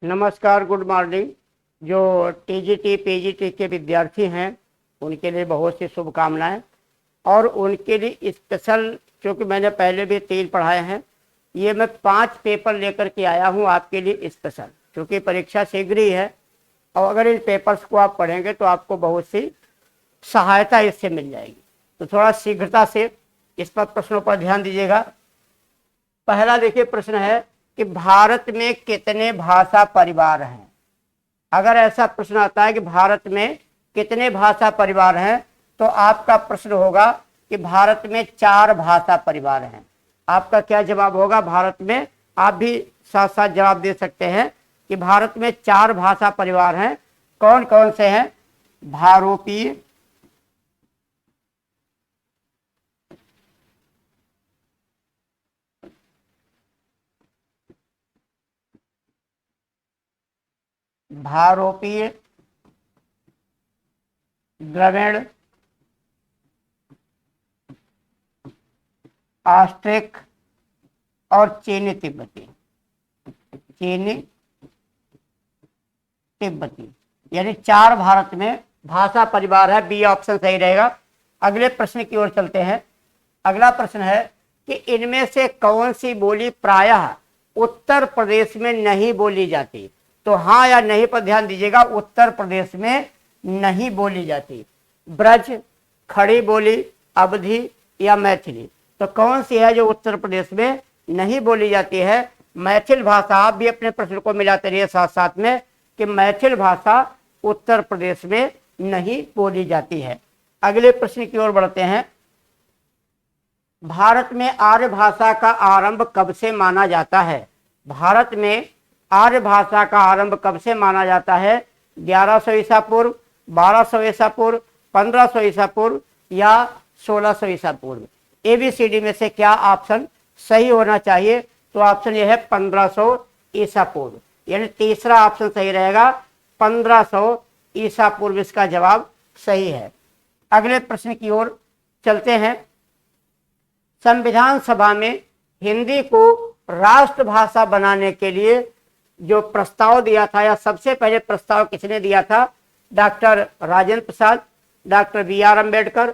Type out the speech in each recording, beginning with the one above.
नमस्कार, good morning. जो TGT PGT के विद्यार्थी हैं उनके लिए बहुत सी शुभकामनाएं। और उनके लिए स्पेशल, क्योंकि मैंने पहले भी 3 पढ़ाए हैं, ये मैं 5 पेपर लेकर के आया हूं आपके लिए स्पेशल, क्योंकि परीक्षा शीघ्र ही है। और अगर इन पेपर्स को आप पढ़ेंगे तो आपको बहुत सी सहायता इससे मिल जाएगी। तो थोड़ा शीघ्रता से इस पर प्रश्नों पर ध्यान दीजिएगा। पहला देखिए प्रश्न है कि भारत में कितने भाषा परिवार हैं। अगर ऐसा प्रश्न आता है कि भारत में कितने भाषा परिवार हैं, तो आपका प्रश्न होगा कि भारत में 4 भाषा परिवार हैं। आपका क्या जवाब होगा? भारत में, आप भी साथ साथ जवाब दे सकते हैं कि भारत में 4 भाषा परिवार हैं। कौन कौन से हैं? भारोपीय, भारोपीय, द्रविड़, ऑस्ट्रिक और चीनी तिब्बती। चीनी तिब्बती यानी 4 भारत में भाषा परिवार है। बी ऑप्शन सही रहेगा। अगले प्रश्न की ओर चलते हैं। अगला प्रश्न है कि इनमें से कौन सी बोली प्रायः उत्तर प्रदेश में नहीं बोली जाती। तो हाँ या नहीं पर ध्यान दीजिएगा। उत्तर प्रदेश में नहीं बोली जाती। ब्रज, खड़ी बोली, अवधी या मैथिली। तो कौन सी है जो उत्तर प्रदेश में नहीं बोली जाती है? मैथिल भाषा। आप भी अपने प्रश्न को मिलाते रहिए साथ साथ में कि मैथिल भाषा उत्तर प्रदेश में नहीं बोली जाती है। अगले प्रश्न की ओर बढ़ते हैं। भारत में आर्य भाषा का आरंभ कब से माना जाता है? भारत में आर्य भाषा का आरंभ कब से माना जाता है? 1100 ईसा पूर्व, 1200 ईसा पूर्व, 1500 ईसा पूर्व या 1600 ईसा पूर्व। ABCD में से क्या ऑप्शन सही होना चाहिए? तो ऑप्शन यह है 1500 ईसा पूर्व, यानी तीसरा ऑप्शन सही रहेगा। 1500 ईसा पूर्व इसका जवाब सही है। अगले प्रश्न की ओर चलते हैं। संविधान सभा में हिंदी को राष्ट्रभाषा बनाने के लिए जो प्रस्ताव दिया था, या सबसे पहले प्रस्ताव किसने दिया था? Doctor Rajendra Prasad, doctor BR Ambedkar,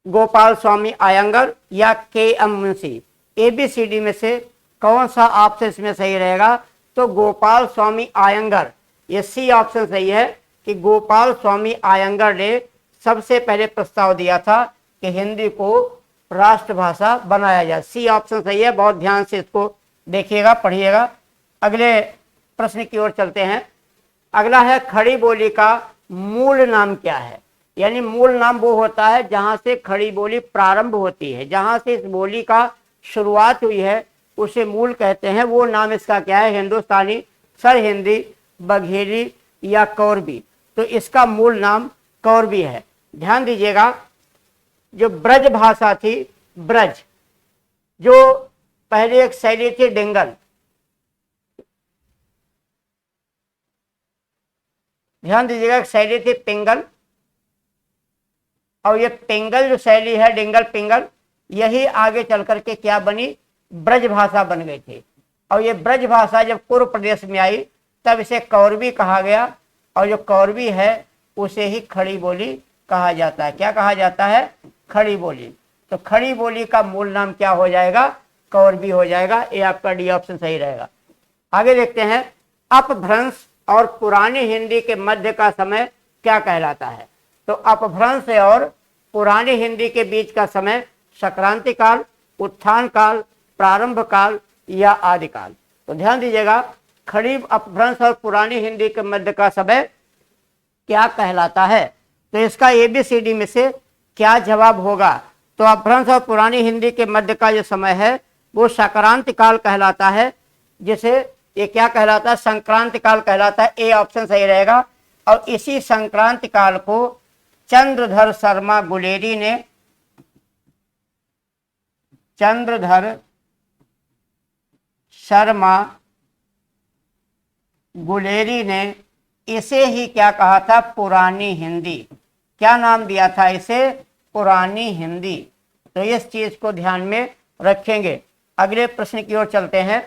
Gopal Swami Iyengar या KM मुंशी। ABCD में से कौन सा ऑप्शन इसमें सही रहेगा? तो गोपाल स्वामी अयंगर, ये सी ऑप्शन सही है कि गोपाल स्वामी अयंगर ने सबसे पहले प्रस्ताव दिया था कि हिंदी को राष्ट्रभाषा बनाया जाए। सी ऑप्शन सही है। बहुत ध्यान से इसको देखिएगा, पढ़िएगा। अगले प्रश्न की ओर चलते हैं। अगला है खड़ी बोली का मूल नाम क्या है? यानी मूल नाम वो होता है जहां से खड़ी बोली प्रारंभ होती है, जहां से इस बोली का शुरुआत हुई है उसे मूल कहते हैं। वो नाम इसका क्या है? हिंदुस्तानी, सरहिंदी, बघेली या कौरवी। तो इसका मूल नाम कौरवी है। ध्यान दीजिएगा, जो ब्रज भाषा थी, ब्रज, जो पहले एक शैली थी डेंगल, ध्यान दीजिएगा, एक शैली थी पिंगल, और ये पिंगल जो शैली है, डेंगल पिंगल, यही आगे चल करके क्या बनी? ब्रज भाषा बन गई थी। और ये ब्रज भाषा जब पूर्व प्रदेश में आई तब इसे कौरवी कहा गया, और जो कौरवी है उसे ही खड़ी बोली कहा जाता है। क्या कहा जाता है? खड़ी बोली। तो खड़ी बोली का मूल नाम क्या हो जाएगा? कौरवी हो जाएगा। ये आपका डी ऑप्शन सही रहेगा। आगे देखते हैं। अपभ्रंश और पुरानी हिंदी के मध्य का समय क्या कहलाता है? तो अपभ्रंश और पुरानी हिंदी के बीच का समय संक्रांति काल, उत्थान काल, प्रारंभ काल या आदिकाल। तो ध्यान दीजिएगा, खड़ी अपभ्रंश और पुरानी हिंदी के मध्य का समय क्या कहलाता है? तो इसका ABCD में से क्या जवाब होगा? तो अपभ्रंश और पुरानी हिंदी के मध्य का जो समय है वो संक्रांति काल कहलाता है। जिसे ये क्या कहलाता है? संक्रांति काल कहलाता है। ए ऑप्शन सही रहेगा। और इसी संक्रांति काल को चंद्रधर शर्मा गुलेरी ने, चंद्रधर शर्मा गुलेरी ने इसे ही क्या कहा था? पुरानी हिंदी। क्या नाम दिया था इसे? पुरानी हिंदी। तो इस चीज को ध्यान में रखेंगे। अगले प्रश्न की ओर चलते हैं।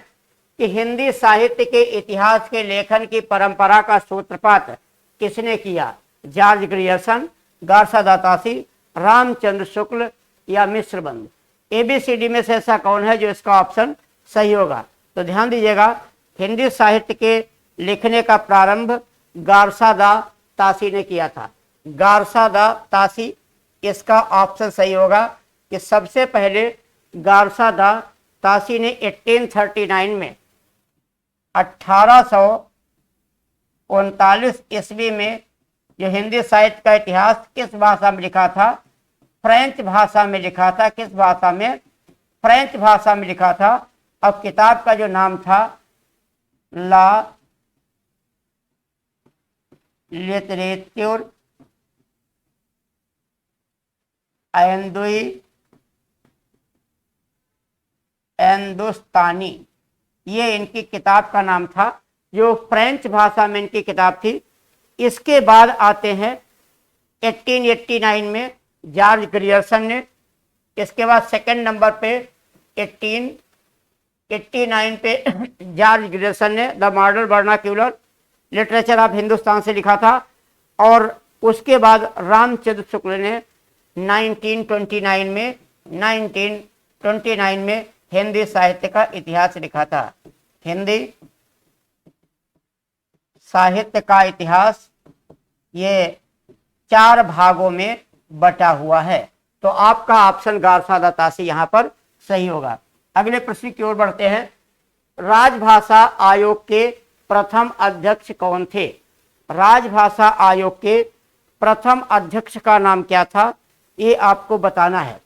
कि हिंदी साहित्य के इतिहास के लेखन की परंपरा का सूत्रपात किसने किया? George Grierson, Garcin दातासी, Ramchandra Shukla या मिश्रबंध? एबीसीडी में से ऐसा कौन है जो इसका ऑप्शन सही होगा? तो ध्यान दीजिएगा, हिंदी साहित्य के लिखने का प्रारंभ गार्सा दा तासी ने किया था। गार्सा दा तासी, इसका ऑप्शन सही होगा कि सबसे पहले गार्सा दा तासी ने 1839 में 1839 ईस्वी में जो हिंदी साहित्य का इतिहास किस भाषा में लिखा था? फ्रेंच भाषा में लिखा था। किस भाषा में? फ्रेंच भाषा में लिखा था। अब किताब का जो नाम था ला लिटरेचर हिंदुस्तानी, ये इनकी किताब का नाम था, जो फ्रेंच भाषा में इनकी किताब थी। इसके बाद आते हैं 1889 में जॉर्ज ग्रियर्सन ने। इसके बाद सेकंड नंबर पे 1889 पे जॉर्ज ग्रियर्सन ने the modern vernacular literature of Hindustan से लिखा था। और उसके बाद रामचंद्र शुक्ल ने 1929 में हिंदी साहित्य का इतिहास लिखा था। हिंदी साहित्य का इतिहास ये 4 भागों में बटा हुआ है। तो आपका ऑप्शन गार्सा दा तासी यहां पर सही होगा। अगले प्रश्न की ओर बढ़ते हैं। राजभाषा आयोग के प्रथम अध्यक्ष कौन थे? राजभाषा आयोग के प्रथम अध्यक्ष का नाम क्या था? ये आपको बताना है।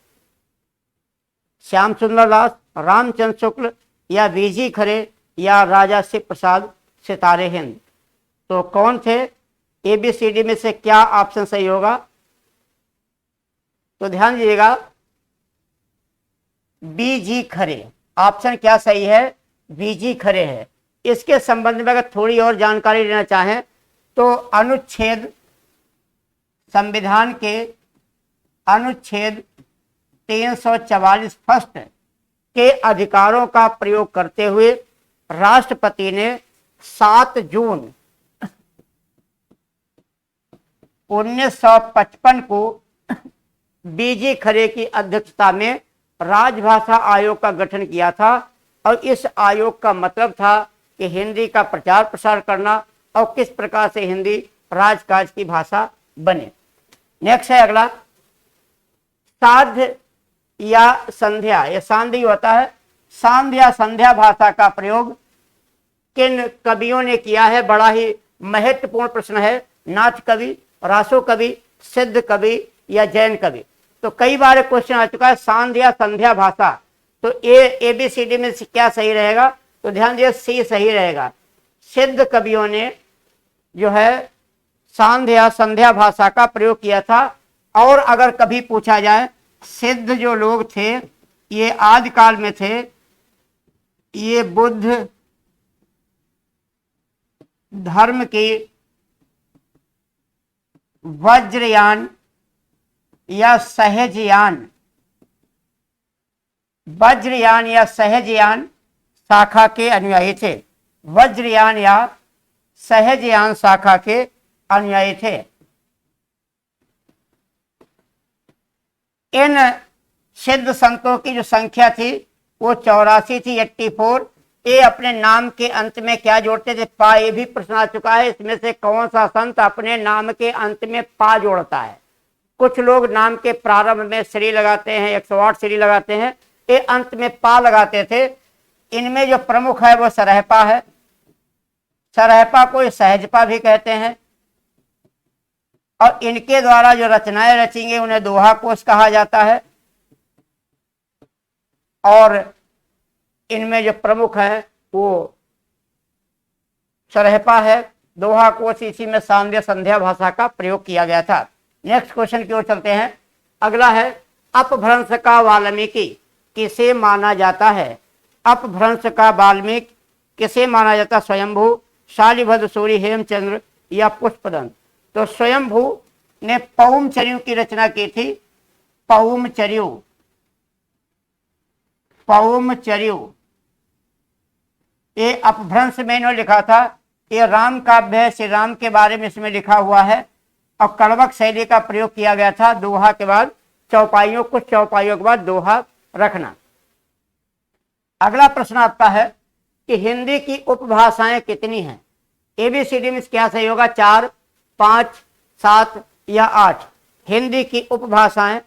श्याम सुंदर दास, रामचंद्र शुक्ल या वीजी खरे या राजा शिव प्रसाद सितारे हिंद? तो कौन थे? एबीसीडी में से क्या ऑप्शन सही होगा? तो ध्यान दीजिएगा, बीजी खरे। ऑप्शन क्या सही है? बीजी खरे है। इसके संबंध में अगर थोड़ी और जानकारी लेना चाहें तो अनुच्छेद, संविधान के अनुच्छेद 344 फर्स्ट के अधिकारों का प्रयोग करते हुए राष्ट्रपति ने 7 जून 1955 को बीजी खरे की अध्यक्षता में राजभाषा आयोग का गठन किया था। और इस आयोग का मतलब था कि हिंदी का प्रचार प्रसार करना और किस प्रकार से हिंदी राजकाज की भाषा बने। नेक्स्ट है अगला, साध्य या संध्या। यह सांध्य होता है। सांध्य या संध्या भाषा का प्रयोग किन कवियों ने किया है? बड़ा ही महत्वपूर्ण प्रश्न है। नाथ कवि, रासो कवि, सिद्ध कवि या जैन कवि? तो कई बार क्वेश्चन आ चुका है सांध्य या संध्या भाषा। तो एबीसीडी में क्या सही रहेगा? तो ध्यान दिए, सी सही रहेगा। सिद्ध कवियों ने जो है सांध्य या संध्या भाषा का प्रयोग किया था। और अगर कभी पूछा जाए, सिद्ध जो लोग थे ये आदिकाल में थे, ये बुद्ध धर्म की वज्रयान या सहजयान, वज्रयान या सहजयान शाखा के अनुयायी थे। वज्रयान या सहजयान शाखा के अनुयायी थे। इन सिद्ध संतों की जो संख्या थी वो 84 थी, 84। ये अपने नाम के अंत में क्या जोड़ते थे? पा। ये भी प्रश्न आ चुका है, इसमें से कौन सा संत अपने नाम के अंत में पा जोड़ता है? कुछ लोग नाम के प्रारंभ में श्री लगाते हैं, 108 श्री लगाते हैं, ये अंत में पा लगाते थे। इनमें जो प्रमुख है वो सरहपा है। सरहपा को सहजपा भी कहते हैं। और इनके द्वारा जो रचनाएं रचेंगे उन्हें दोहा कोश कहा जाता है। और इनमें जो प्रमुख है वो सरहपा है। दोहा कोश, इसी में सांध्य संध्या भाषा का प्रयोग किया गया था। नेक्स्ट क्वेश्चन की ओर चलते हैं। अगला है, अपभ्रंश का वाल्मीकि किसे माना जाता है? अपभ्रंश का वाल्मीकि किसे माना जाता? स्वयंभू, शालिभद्र सूरि, हेमचंद्र या पुष्पदंत? तो स्वयंभू ने पौमचर्यु की रचना की थी। पौमचर्यु ये अपभ्रंश में इन्होंने लिखा था, ये राम काव्य है, श्री राम के बारे में इसमें लिखा हुआ है और कड़वक शैली का प्रयोग किया गया था। दोहा के बाद चौपाइयों, कुछ चौपाइयों के बाद दोहा रखना। अगला प्रश्न आपका है कि हिंदी की उपभाषाएं कितनी हैं? एबीसीडी में क्या सही होगा? 4, 5, 7 या 8? हिंदी की उपभाषाएं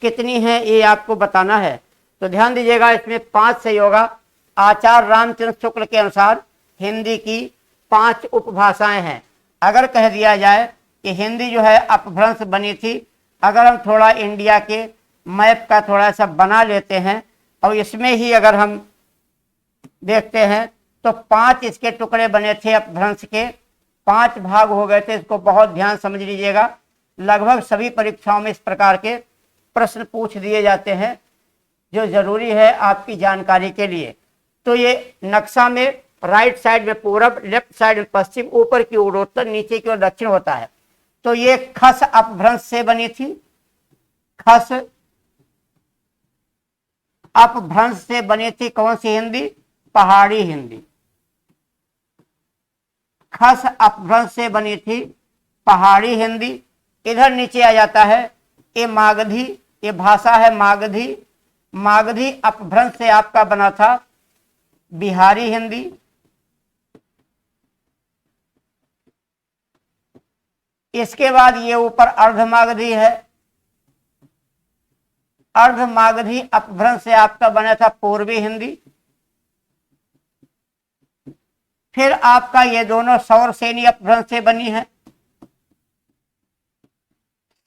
कितनी हैं ये आपको बताना है। तो ध्यान दीजिएगा, इसमें 5 सही होगा। आचार्य रामचंद्र शुक्ल के अनुसार हिंदी की 5 उपभाषाएं हैं। अगर कह दिया जाए कि हिंदी जो है अपभ्रंश बनी थी, अगर हम थोड़ा इंडिया के मैप का थोड़ा सा बना लेते हैं और इसमें ही अगर हम देखते हैं तो 5 इसके टुकड़े बने थे अपभ्रंश के, 5 भाग हो गए थे। इसको बहुत ध्यान समझ लीजिएगा, लगभग सभी परीक्षाओं में इस प्रकार के प्रश्न पूछ दिए जाते हैं जो जरूरी है आपकी जानकारी के लिए। तो ये नक्शा में राइट साइड में पूरब, लेफ्ट साइड में पश्चिम, ऊपर की ओर उत्तर, नीचे की ओर दक्षिण होता है। तो ये खस अपभ्रंश से बनी थी, खस अपभ्रंश से बनी थी। कौन सी हिंदी? पहाड़ी हिंदी। खस अपभ्रंश से बनी थी पहाड़ी हिंदी। इधर नीचे आ जाता है ये मागधी, ये भाषा है मागधी। मागधी अपभ्रंश से आपका बना था बिहारी हिंदी। इसके बाद ये ऊपर अर्धमागधी है। अर्धमागधी अपभ्रंश से आपका बना था पूर्वी हिंदी। फिर आपका ये दोनों सौरसेनी अपभ्रंश से बनी है।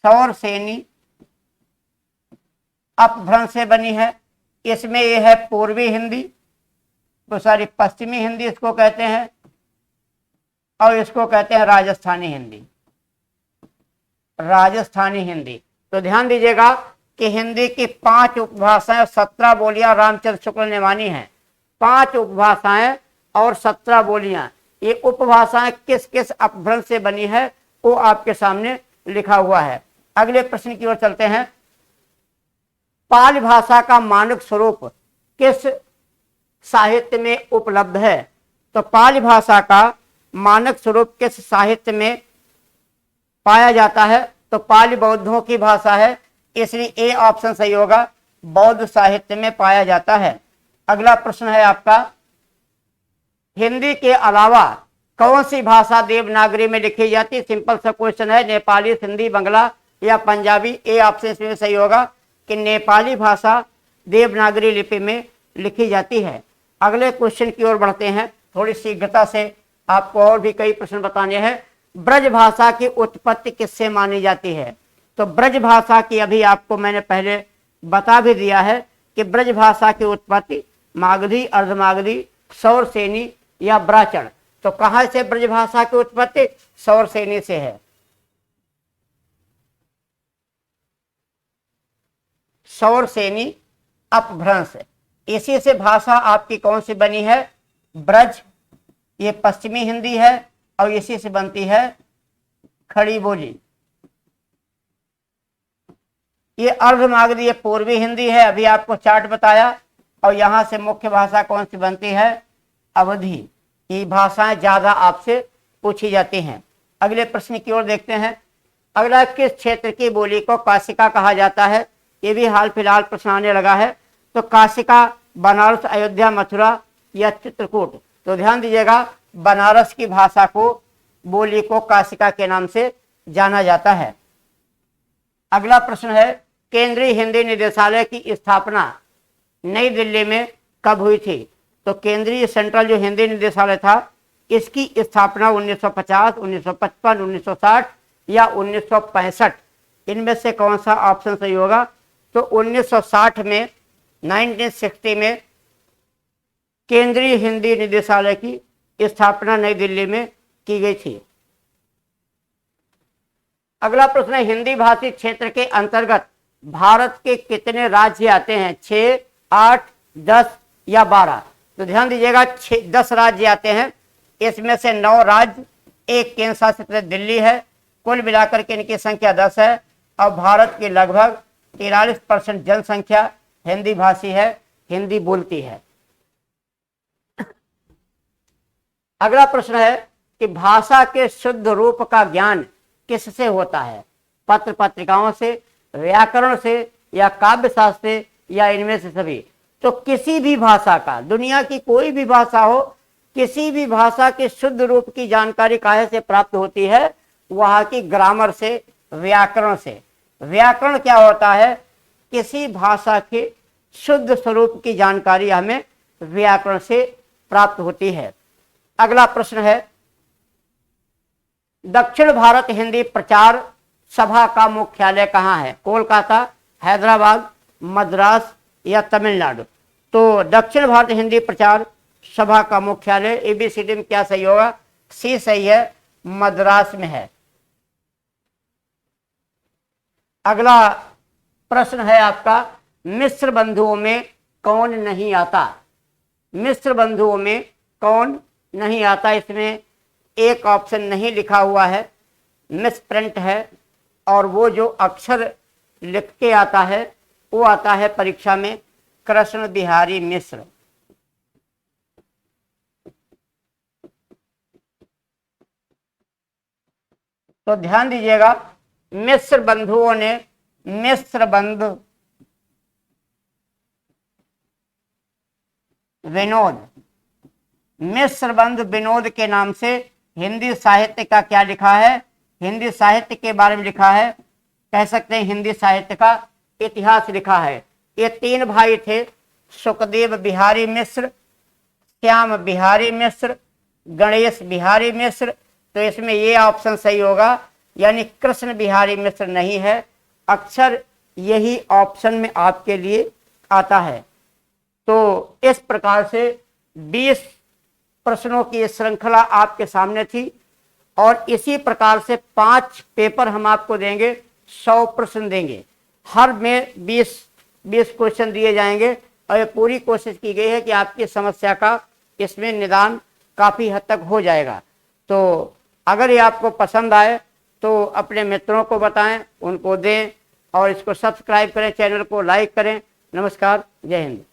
सौरसेनी अपभ्रंश से बनी है। इसमें ये है पूर्वी हिंदी, तो सारी पश्चिमी हिंदी इसको कहते हैं, और इसको कहते हैं राजस्थानी हिंदी। राजस्थानी हिंदी। तो ध्यान दीजिएगा कि हिंदी की 5 उपभाषाएं, 17 बोलियां रामचंद्र शुक्ल ने मानी हैं। 5 उपभाषाएं और 17 बोलियां। ये उपभाषाएं किस किस अपभ्रंश से बनी है वो आपके सामने लिखा हुआ है। अगले प्रश्न की ओर चलते हैं। पाली भाषा का मानक स्वरूप किस साहित्य में उपलब्ध है? तो पाली भाषा का मानक स्वरूप किस साहित्य में पाया जाता है? तो पाली बौद्धों की भाषा है, इसलिए ए ऑप्शन सही होगा, बौद्ध साहित्य में पाया जाता है। अगला प्रश्न है आपका, हिंदी के अलावा कौन सी भाषा देवनागरी में लिखी जाती है? सिंपल सा क्वेश्चन है, नेपाली, सिंधी, बंगला या पंजाबी? ए ऑप्शन इसमें सही होगा कि नेपाली भाषा देवनागरी लिपि में लिखी जाती है। अगले क्वेश्चन की ओर बढ़ते हैं, थोड़ी शीघ्रता से आपको और भी कई प्रश्न बताने हैं। ब्रज भाषा की उत्पत्ति किससे मानी जाती है? तो ब्रज भाषा की अभी आपको मैंने पहले बता भी दिया है कि ब्रज भाषा की उत्पत्ति मागधी, अर्धमागधी, सौरसेनी या ब्राचण। तो कहां से ब्रज भाषा की उत्पत्ति? सौरसेनी से है। सौरसेनी अपभ्रंश, इसी से भाषा आपकी कौन सी बनी है? ब्रज, ये पश्चिमी हिंदी है, और इसी से बनती है खड़ी बोली। ये अर्धमागधी, ये पूर्वी हिंदी है, अभी आपको चार्ट बताया। और यहां से मुख्य भाषा कौन सी बनती है? अवधी। ये भाषाएं ज्यादा आपसे पूछी जाती हैं। अगले प्रश्न की ओर देखते हैं। अगला, किस क्षेत्र की बोली को काशिका कहा जाता है? ये भी हाल फिलहाल प्रश्न आने लगा है। तो काशिका बनारस, अयोध्या, मथुरा या चित्रकूट? तो ध्यान दीजिएगा, बनारस की भाषा को, बोली को काशिका के नाम से जाना जाता है। अगला प्रश्न है, केंद्रीय हिंदी निदेशालय की स्थापना नई दिल्ली में कब हुई थी? तो केंद्रीय सेंट्रल जो हिंदी निदेशालय था, इसकी स्थापना 1950, 1955, 1960 या 1965, इनमें से कौन सा ऑप्शन सही होगा? तो 1960 में, 1960 में केंद्रीय हिंदी निदेशालय की स्थापना नई दिल्ली में की गई थी। अगला प्रश्न है, हिंदी भाषी क्षेत्र के अंतर्गत भारत के कितने राज्य आते हैं? 6, 8, 10 या 12? तो ध्यान दीजिएगा, 10 राज्य आते हैं। इसमें से 9 राज्य, 1 केंद्र शासित प्रदेश दिल्ली है। कुल मिलाकर के इनकी संख्या 10 है। और भारत की लगभग 43% जनसंख्या हिंदी भाषी है, हिंदी बोलती है। अगला प्रश्न है कि भाषा के शुद्ध रूप का ज्ञान किससे होता है? पत्र पत्रिकाओं से, व्याकरण से, या काव्य शास्त्र से, या इनमें से सभी? तो किसी भी भाषा का, दुनिया की कोई भी भाषा हो, किसी भी भाषा के शुद्ध रूप की जानकारी काहे से प्राप्त होती है? वहां की ग्रामर से, व्याकरण से। व्याकरण क्या होता है? किसी भाषा के शुद्ध स्वरूप की जानकारी हमें व्याकरण से प्राप्त होती है। अगला प्रश्न है, दक्षिण भारत हिंदी प्रचार सभा का मुख्यालय कहाँ है? कोलकाता, हैदराबाद, मद्रास, या तमिलनाडु? तो दक्षिण भारत हिंदी प्रचार सभा का मुख्यालय एबीसीडी में क्या सही होगा? सी सही है, मद्रास में है। अगला प्रश्न है आपका, मिस्र बंधुओं में कौन नहीं आता? मिस्र बंधुओं में कौन नहीं आता? इसमें एक ऑप्शन नहीं लिखा हुआ है, मिस प्रिंट है, और वो जो अक्षर लिख के आता है वो आता है परीक्षा में कृष्ण बिहारी मिश्र। तो ध्यान दीजिएगा, मिस्र बंधुओं ने, मिस्र बंधु विनोद, मिस्र बंधु विनोद के नाम से हिंदी साहित्य का क्या लिखा है? हिंदी साहित्य के बारे में लिखा है, कह सकते हैं हिंदी साहित्य का इतिहास लिखा है। ये तीन भाई थे, सुखदेव बिहारी मिश्र, श्याम बिहारी मिश्र, गणेश बिहारी मिश्र। तो इसमें ये ऑप्शन सही होगा, यानी कृष्ण बिहारी मिश्र नहीं है। अक्सर यही ऑप्शन में आपके लिए आता है। तो इस प्रकार से 20 प्रश्नों की श्रृंखला आपके सामने थी, और इसी प्रकार से 5 पेपर हम आपको देंगे, 100 प्रश्न देंगे। हर में 20 क्वेश्चन दिए जाएंगे, और ये पूरी कोशिश की गई है कि आपकी समस्या का इसमें निदान काफ़ी हद तक हो जाएगा। तो अगर ये आपको पसंद आए तो अपने मित्रों को बताएं, उनको दें, और इसको सब्सक्राइब करें, चैनल को लाइक करें। नमस्कार, जय हिंद।